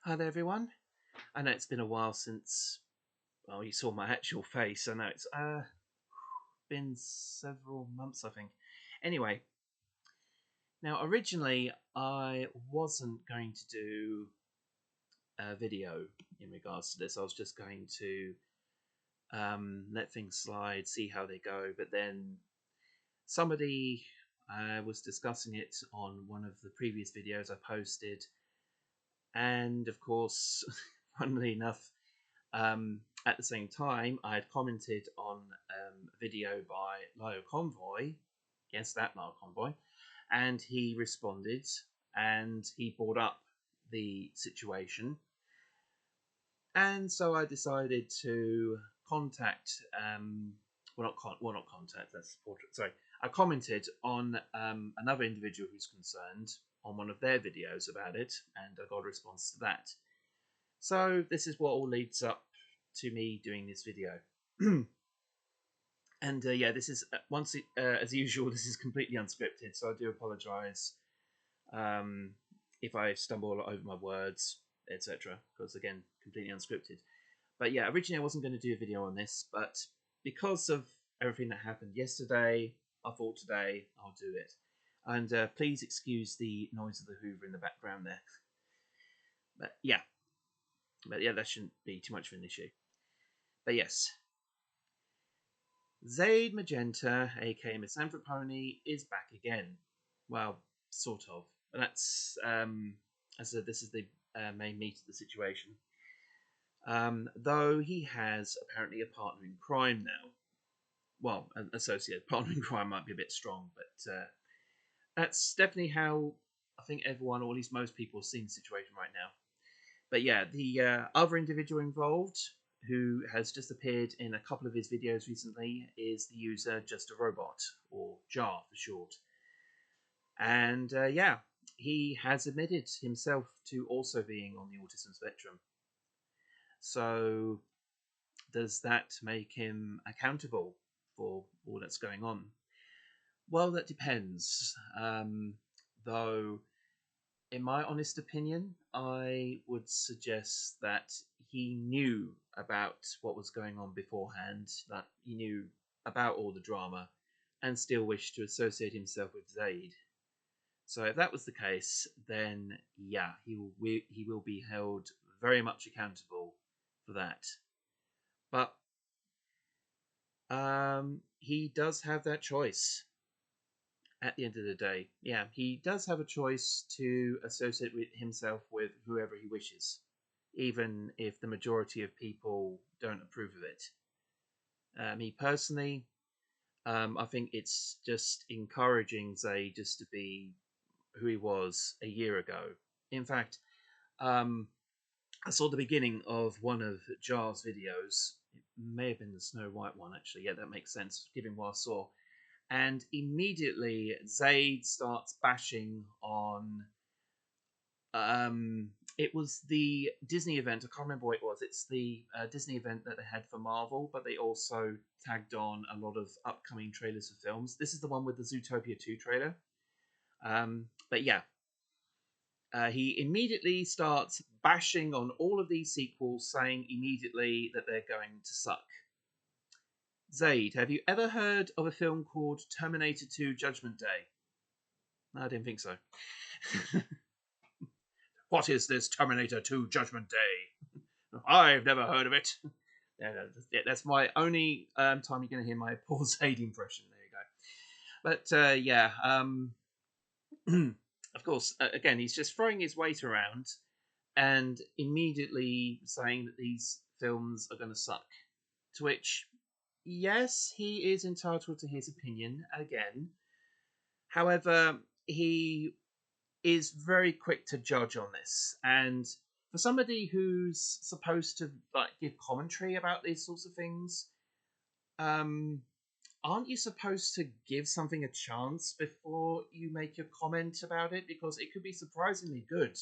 Hi there, everyone. I know it's been a while since, well, you saw my actual face. I know it's been several months, I think. Anyway, now originally I wasn't going to do a video in regards to this. I was just going to let things slide, see how they go. But then somebody was discussing it on one of the previous videos I posted, and of course, funnily enough, at the same time, I had commented on a video by Lyle Convoy, yes, that Lyle Convoy, and he responded and he brought up the situation. And so I decided to contact, not contact, that's portrait, sorry. I commented on another individual who's concerned on one of their videos about it, and I got a response to that. So this is what all leads up to me doing this video. And yeah, this is as usual. This is completely unscripted, so I do apologise if I stumble over my words, etc. Because again, completely unscripted. But yeah, originally I wasn't going to do a video on this, but because of everything that happened yesterday, I thought today I'll do it. And please excuse the noise of the Hoover in the background there. But yeah, that shouldn't be too much of an issue. But yes, Zaid Magenta, aka Misanthropony, is back again. Well, sort of. And that's, as I said, this is the main meat of the situation. Though he has apparently a partner in crime now. Well, an associate partner in crime might be a bit strong, but that's definitely how I think everyone, or at least most people, see the situation right now. But yeah, the other individual involved, who has just appeared in a couple of his videos recently, is the user Just a Robot, or Jar for short. And yeah, he has admitted himself to also being on the autism spectrum. So does that make him accountable for all that's going on? Well, that depends. Though, in my honest opinion, I would suggest that he knew about what was going on beforehand, that he knew about all the drama, and still wished to associate himself with Zaid. So if that was the case, then yeah, he will be held very much accountable for that. But he does have that choice at the end of the day. Yeah, he does have a choice to associate himself with whoever he wishes, even if the majority of people don't approve of it. Me personally, I think it's just encouraging Zay just to be who he was a year ago. In fact, um, I saw the beginning of one of Jar's videos. It may have been the Snow White one, actually. Yeah, that makes sense, given what I saw. And immediately, Zaid starts bashing on. It was the Disney event. I can't remember what it was. It's the Disney event that they had for Marvel, but they also tagged on a lot of upcoming trailers for films. This is the one with the Zootopia 2 trailer. But yeah, he immediately starts bashing on all of these sequels, saying immediately that they're going to suck. Zaid, have you ever heard of a film called Terminator 2 Judgment Day? No, I didn't think so. What is this Terminator 2 Judgment Day? I've never heard of it. That's my only time you're going to hear my Paul Zaid impression. There you go. But yeah, of course, again, he's just throwing his weight around and immediately saying that these films are going to suck. To which, yes, he is entitled to his opinion again. However, he is very quick to judge on this, and for somebody who's supposed to like give commentary about these sorts of things, aren't you supposed to give something a chance before you make your comment about it? Because it could be surprisingly good.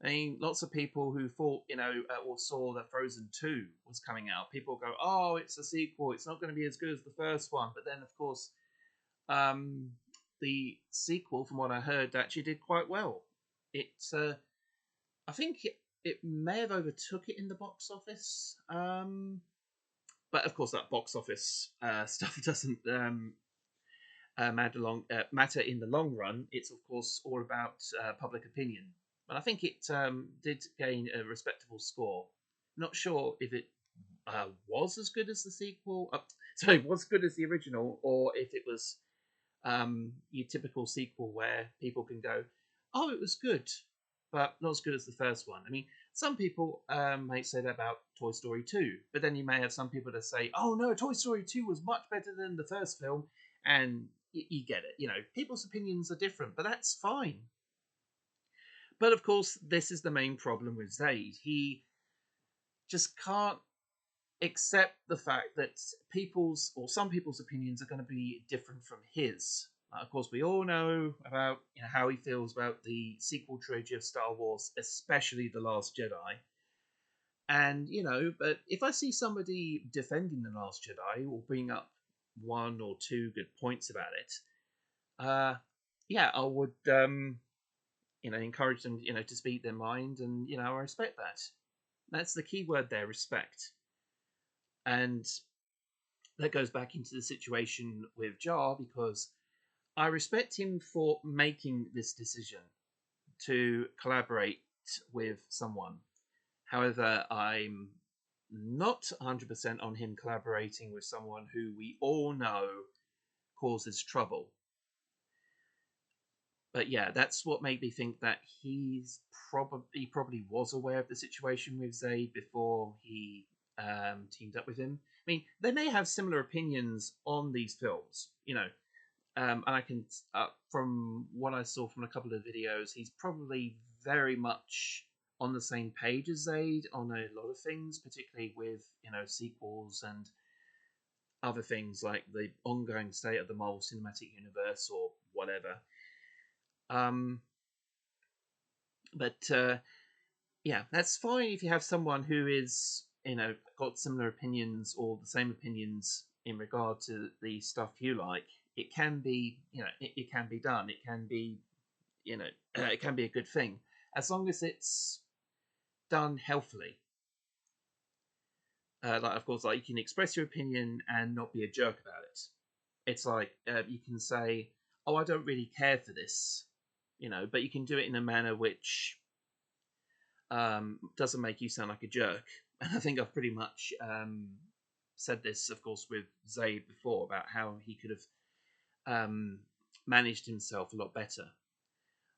I mean, lots of people who thought, or saw that Frozen 2 was coming out, people go, oh, it's a sequel, it's not going to be as good as the first one. But then, of course, the sequel, from what I heard, actually did quite well. It, I think it may have overtook it in the box office. But of course, that box office stuff doesn't matter in the long run. It's of course all about public opinion. But I think it did gain a respectable score. Not sure if it was as good as the sequel. Sorry, was good as the original, or if it was your typical sequel where people can go, "Oh, it was good, but not as good as the first one." I mean, some people may say that about Toy Story 2, but then you may have some people that say, "Oh no, Toy Story 2 was much better than the first film," and you get it. You know, people's opinions are different, but that's fine. But of course, this is the main problem with Zaid. He just can't accept the fact that people's or some people's opinions are going to be different from his. Of course, we all know about how he feels about the sequel trilogy of Star Wars, especially The Last Jedi. And but if I see somebody defending The Last Jedi or bring up one or two good points about it, yeah, I would encourage them to speak their mind, and I respect that. That's the key word there, respect. And that goes back into the situation with Jar, because I respect him for making this decision to collaborate with someone. However, I'm not 100% on him collaborating with someone who we all know causes trouble. But yeah, that's what made me think that he probably was aware of the situation with Zaid before he teamed up with him. I mean, they may have similar opinions on these films, and I can, from what I saw from a couple of videos, he's probably very much on the same page as Zaid on a lot of things, particularly with sequels and other things like the ongoing state of the Marvel Cinematic Universe or whatever. Um, but yeah, that's fine if you have someone who is got similar opinions or the same opinions in regard to the stuff you like. It can be it can be done. It can be it can be a good thing as long as it's done healthily. Like of course, like you can express your opinion and not be a jerk about it. It's like you can say, "Oh, I don't really care for this," but you can do it in a manner which doesn't make you sound like a jerk. And I think I've pretty much said this, of course, with Zaid before about how he could have managed himself a lot better.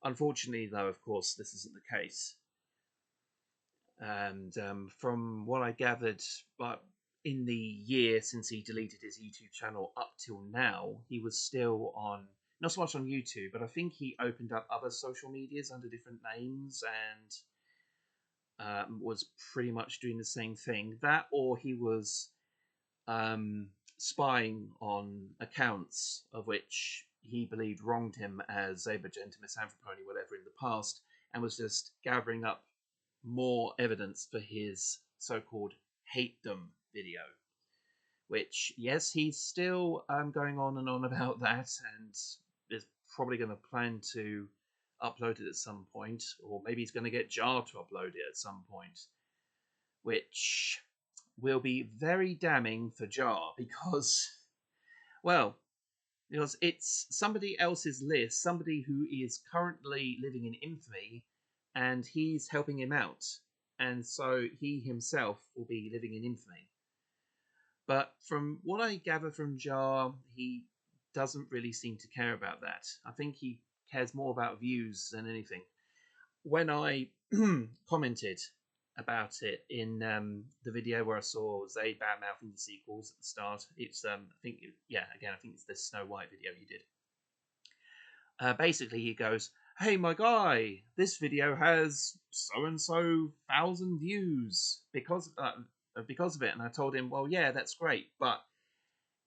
Unfortunately, though, of course, this isn't the case. And from what I gathered, but in the year since he deleted his YouTube channel up till now, he was still on, not so much on YouTube, but I think he opened up other social medias under different names and was pretty much doing the same thing. That, or he was spying on accounts of which he believed wronged him as Zaid, Misanthropony, whatever, in the past, and was just gathering up more evidence for his so-called hate-dom video. Which, yes, he's still going on and on about that, and is probably going to plan to upload it at some point, or maybe he's going to get Jar to upload it at some point, which will be very damning for Jar because, well, because it's somebody else's list, somebody who is currently living in infamy, and he's helping him out, and so he himself will be living in infamy. But from what I gather from Jar, he doesn't really seem to care about that. I think he cares more about views than anything. When I commented about it in the video where I saw Zaid bad mouthing the sequels at the start, it's I think I think it's the Snow White video he did. Basically, he goes, "Hey, my guy, this video has so and so thousand views because of it." And I told him, "Well, yeah, that's great, but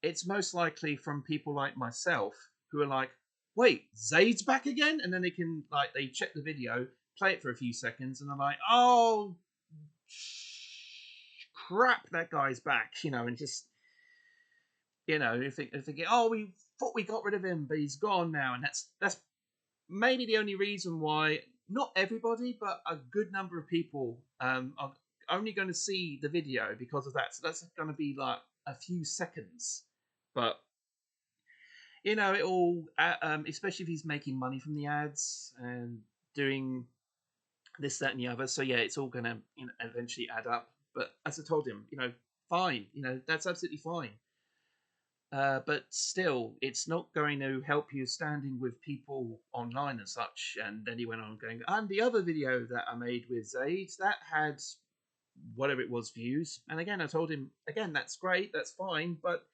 it's most likely from people like myself who are like, wait, Zaid's back again?" And then they check the video, play it for a few seconds, and they're like, "Oh, crap, that guy's back," and just, thinking, "Oh, we thought we got rid of him, but he's gone now," and that's maybe the only reason why not everybody, but a good number of people are only going to see the video because of that. So that's going to be like a few seconds, but it all, especially if he's making money from the ads and doing this, that, and the other. So yeah, it's all going to eventually add up. But as I told him, fine, that's absolutely fine. But still, it's not going to help you standing with people online and such. And then he went on going, and the other video that I made with Zaid, that had whatever it was views. And again, I told him, again, that's great, that's fine. But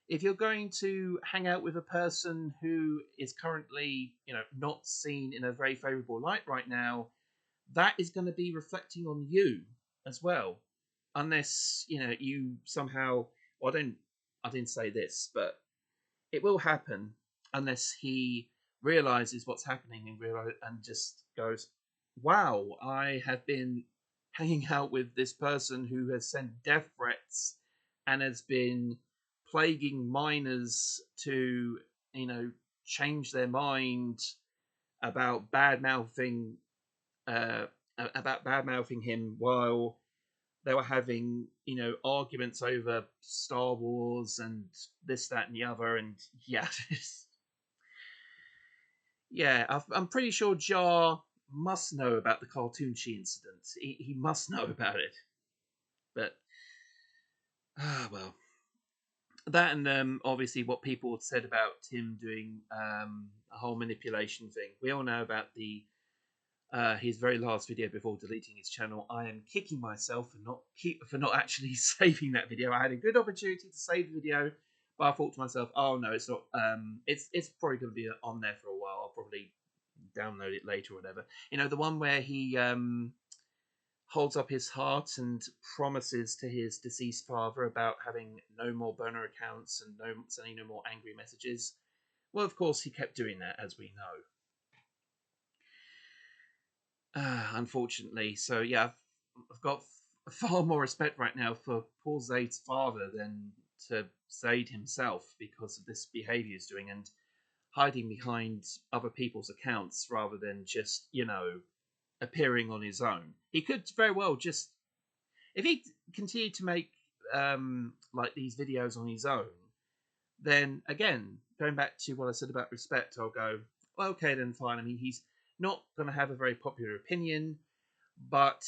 if you're going to hang out with a person who is currently, not seen in a very favorable light right now, that is going to be reflecting on you as well. Unless, you somehow, well, I didn't say this, but it will happen unless he realizes what's happening and just goes, "Wow, I have been hanging out with this person who has sent death threats and has been plaguing minors to, change their mind about bad mouthing uh, him while they were having, arguments over Star Wars and this, that, and the other, and yeah, yeah, I'm pretty sure Jar must know about the Cartoon Chi incident. He must know about it, but well, that and obviously what people had said about him doing a whole manipulation thing. We all know about the his very last video before deleting his channel. I am kicking myself for not actually saving that video. I had a good opportunity to save the video, but I thought to myself, oh no, it's not. It's probably going to be on there for a while. I'll probably download it later or whatever. The one where he holds up his heart and promises to his deceased father about having no more burner accounts and sending no more angry messages. Well, of course, he kept doing that, as we know. Unfortunately. So yeah, I've got far more respect right now for poor Zaid's father than to Zaid himself because of this behaviour he's doing and hiding behind other people's accounts rather than just, appearing on his own. He could very well just, if he continued to make like these videos on his own, then again, going back to what I said about respect, I'll go, well, okay, then fine. I mean, he's not going to have a very popular opinion, but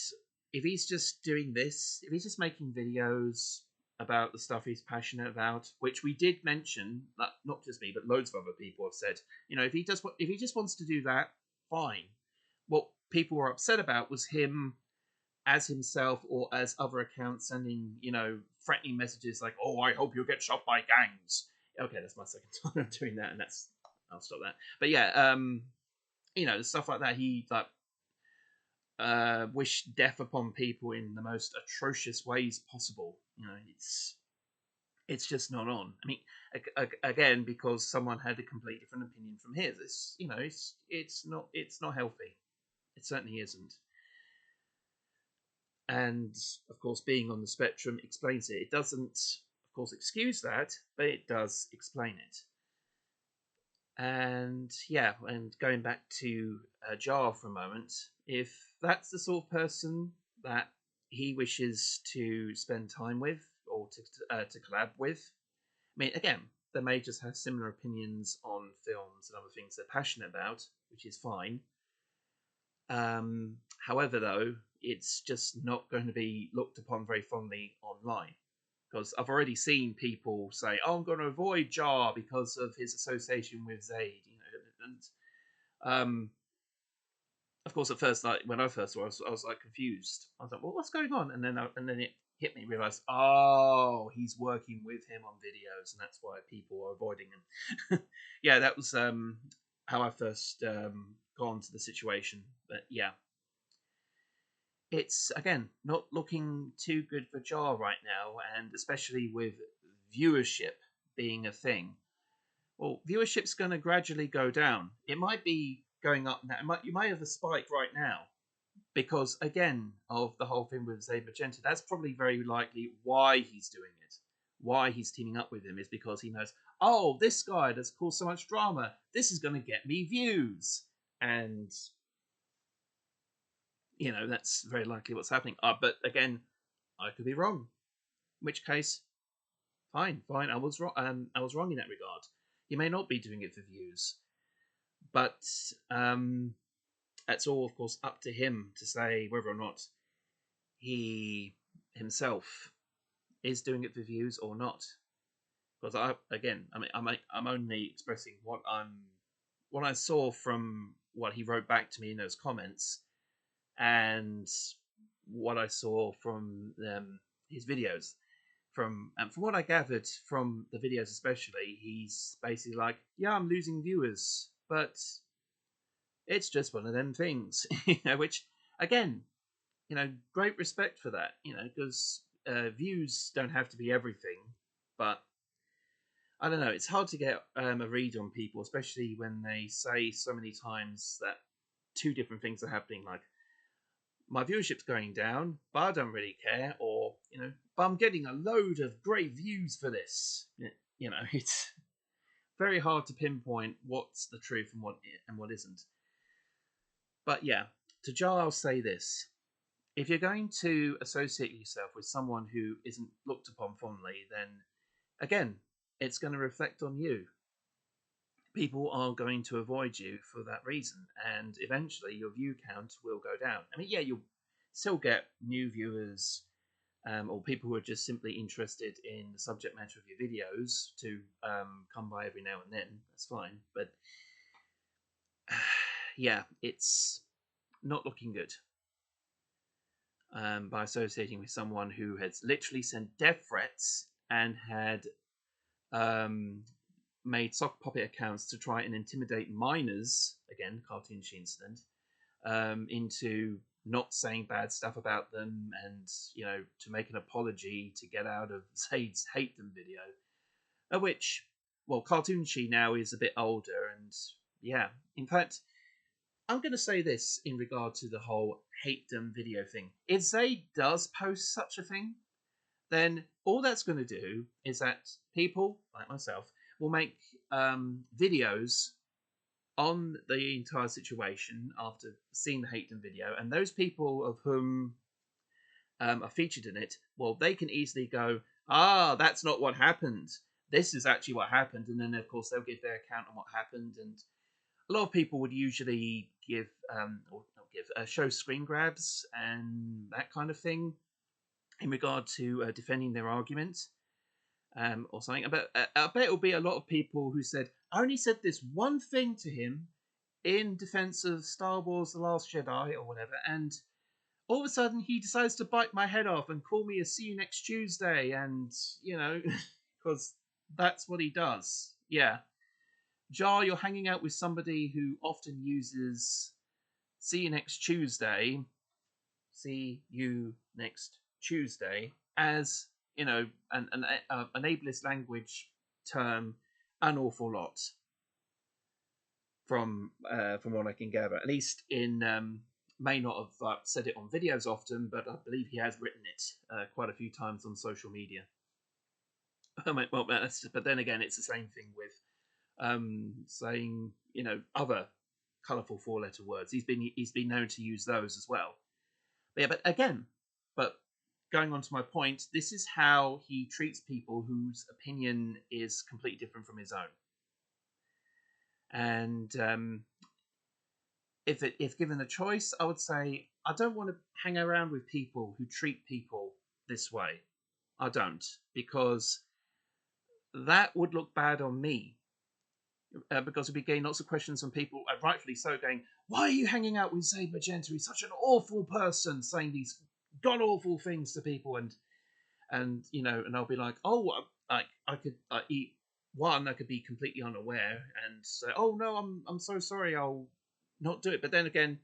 if he's just doing this, if he's just making videos about the stuff he's passionate about, which we did mention, not just me, but loads of other people have said, if he just wants to do that, fine. What people were upset about was him as himself or as other accounts sending, threatening messages like, "Oh, I hope you'll get shot by gangs." Okay, that's my second time of doing that, and I'll stop that. But yeah, stuff like that. He like wish death upon people in the most atrocious ways possible. It's just not on. I mean, again, because someone had a completely different opinion from his. It's not healthy. It certainly isn't. And of course, being on the spectrum explains it. It doesn't, of course, excuse that, but it does explain it. And yeah, and going back to Jar for a moment, if that's the sort of person that he wishes to spend time with or to collab with, I mean, again, they may just have similar opinions on films and other things they're passionate about, which is fine. However, though, it's just not going to be looked upon very fondly online. Because I've already seen people say, "Oh, I'm going to avoid Jar because of his association with Zaid," and of course, at first, like when I first saw, I was like confused. I was like, "Well, what's going on?" And then it hit me, realized, oh, he's working with him on videos, and that's why people are avoiding him. Yeah, that was how I first got onto the situation. But yeah, it's again not looking too good for Jar right now, and especially with viewership being a thing. Well, viewership's going to gradually go down. It might be going up now. You might have a spike right now because, again, of the whole thing with Zaid Magenta. That's probably very likely why he's doing it. Why he's teaming up with him is because he knows, oh, this guy that's caused so much drama. This is going to get me views. And That's very likely what's happening. But again, I could be wrong. In which case, fine, fine. I was wrong. I was wrong in that regard. He may not be doing it for views, but um, that's all, of course, up to him to say whether or not he himself is doing it for views or not. Because I'm only expressing what I saw from what he wrote back to me in those comments, and what I saw from his videos. From what I gathered from the videos, especially, he's basically like, "Yeah, I'm losing viewers, but it's just one of them things," Which, again, great respect for that, because views don't have to be everything, but I don't know. It's hard to get a read on people, especially when they say so many times that two different things are happening. Like, my viewership's going down, but I don't really care, or but I'm getting a load of great views for this. It's very hard to pinpoint what's the truth and what isn't. But yeah, to Jar, I'll say this: if you're going to associate yourself with someone who isn't looked upon fondly, then again, it's going to reflect on you. People are going to avoid you for that reason, and eventually your view count will go down. I mean, yeah, you'll still get new viewers, or people who are just simply interested in the subject matter of your videos to come by every now and then. That's fine, but yeah, it's not looking good. By associating with someone who has literally sent death threats and had um, made sock puppet accounts to try and intimidate minors, again, cartoonish incident, into not saying bad stuff about them, and to make an apology to get out of Zaid's hate them video, which, well, cartoonish now is a bit older, and yeah, in fact, I'm going to say this in regard to the whole hate them video thing. If Zaid does post such a thing, then all that's going to do is that people like myself will make videos on the entire situation after seeing the hate them video, and those people of whom are featured in it, well, they can easily go, that's not what happened. This is actually what happened, and then of course they'll give their account on what happened, and a lot of people would usually give or not give show screen grabs and that kind of thing in regard to defending their argument, or something. But I bet it'll be a lot of people who said, "I only said this one thing to him in defense of Star Wars: The Last Jedi or whatever, and all of a sudden he decides to bite my head off and call me a see you next Tuesday," and because that's what he does. Yeah, Jar, you're hanging out with somebody who often uses "see you next Tuesday," "see you next Tuesday" as an ableist language term an awful lot, from what I can gather. At least in may not have said it on videos often, but I believe he has written it quite a few times on social media. Well, but then again, it's the same thing with saying other colourful four-letter words. He's been known to use those as well. But yeah, but going on to my point, this is how he treats people whose opinion is completely different from his own. And if given the choice, I would say I don't want to hang around with people who treat people this way. I don't, because that would look bad on me. Because we'd be getting lots of questions from people, and rightfully so, going, "Why are you hanging out with Zaid Magenta? He's such an awful person, saying these god awful things to people." And I'll be like, "Oh, I could eat one. I could be completely unaware and say, 'Oh no, I'm so sorry. I'll not do it.'" But then again,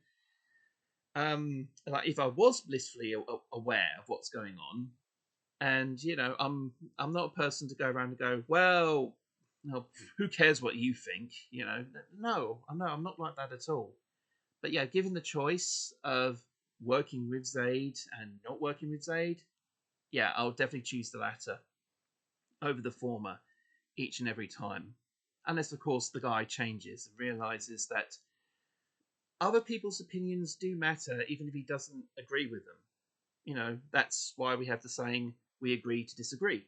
like if I was blissfully aware of what's going on, and I'm not a person to go around and go, "Well, no, who cares what you think?" No, I'm not like that at all. But yeah, given the choice of working with Zaid and not working with Zaid, yeah, I'll definitely choose the latter over the former each and every time. Unless, of course, the guy changes and realizes that other people's opinions do matter, even if he doesn't agree with them. That's why we have the saying, we agree to disagree.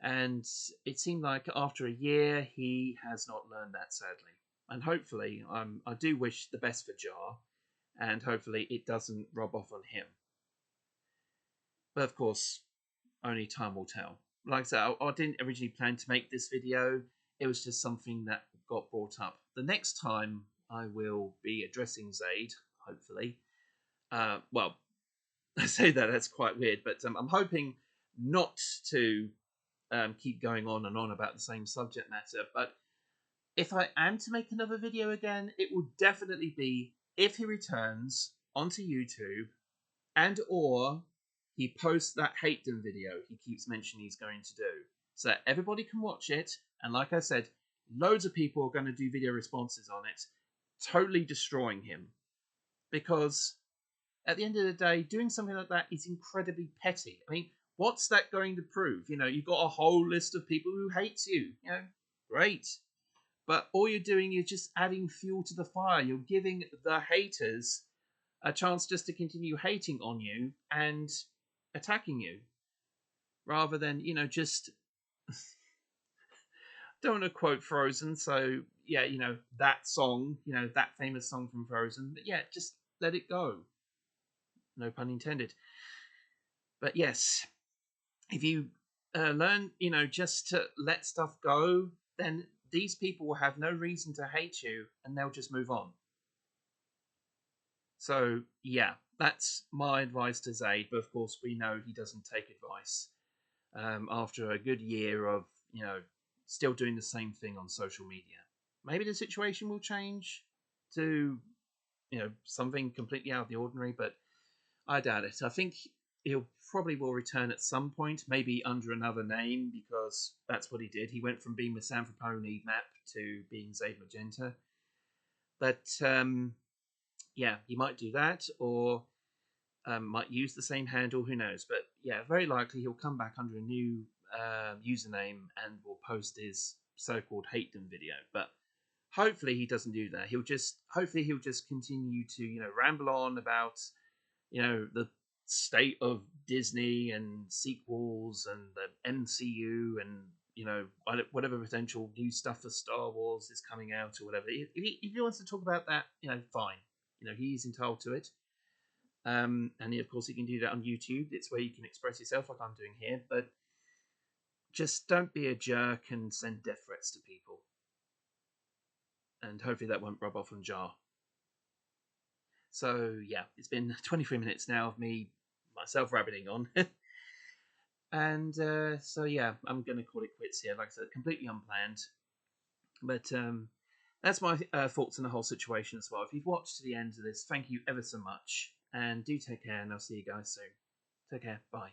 And it seemed like after a year, he has not learned that, sadly. And hopefully, I do wish the best for Jar, and hopefully it doesn't rub off on him. But of course, only time will tell. Like I said, I didn't originally plan to make this video. It was just something that got brought up. The next time I will be addressing Zaid, hopefully. Well, I say that's quite weird, but I'm hoping not to keep going on and on about the same subject matter. But if I am to make another video again, it will definitely be if he returns onto YouTube and or he posts that Hateden video he keeps mentioning he's going to do. So that everybody can watch it. And like I said, loads of people are going to do video responses on it, totally destroying him. Because at the end of the day, doing something like that is incredibly petty. I mean, what's that going to prove? You've got a whole list of people who hate you. Great. But all you're doing is just adding fuel to the fire. You're giving the haters a chance just to continue hating on you and attacking you. Rather than, just don't want to quote Frozen, so yeah, that song, that famous song from Frozen. But yeah, just let it go. No pun intended. But yes, if you learn, just to let stuff go, then these people will have no reason to hate you and they'll just move on. So, yeah, that's my advice to Zaid. But of course, we know he doesn't take advice. After a good year of, still doing the same thing on social media. Maybe the situation will change to, something completely out of the ordinary, but I doubt it. I think he'll probably will return at some point, maybe under another name, because that's what he did. He went from being Misanthropone Map to being Zaid Magenta. But yeah, he might do that, or might use the same handle. Who knows? But yeah, very likely he'll come back under a new username and will post his so-called Hateden video. But hopefully he doesn't do that. Hopefully he'll just continue to ramble on about the state of Disney and sequels and the MCU and whatever potential new stuff for Star Wars is coming out or whatever. If he wants to talk about that, fine. He's entitled to it. And of course, he can do that on YouTube. It's where you can express yourself, like I'm doing here. But just don't be a jerk and send death threats to people. And hopefully that won't rub off on Jar. So yeah, it's been 23 minutes now of myself rabbiting on. And so yeah, I'm going to call it quits here. Like I said, completely unplanned. But that's my thoughts on the whole situation as well. If you've watched to the end of this, thank you ever so much. And do take care, and I'll see you guys soon. Take care. Bye.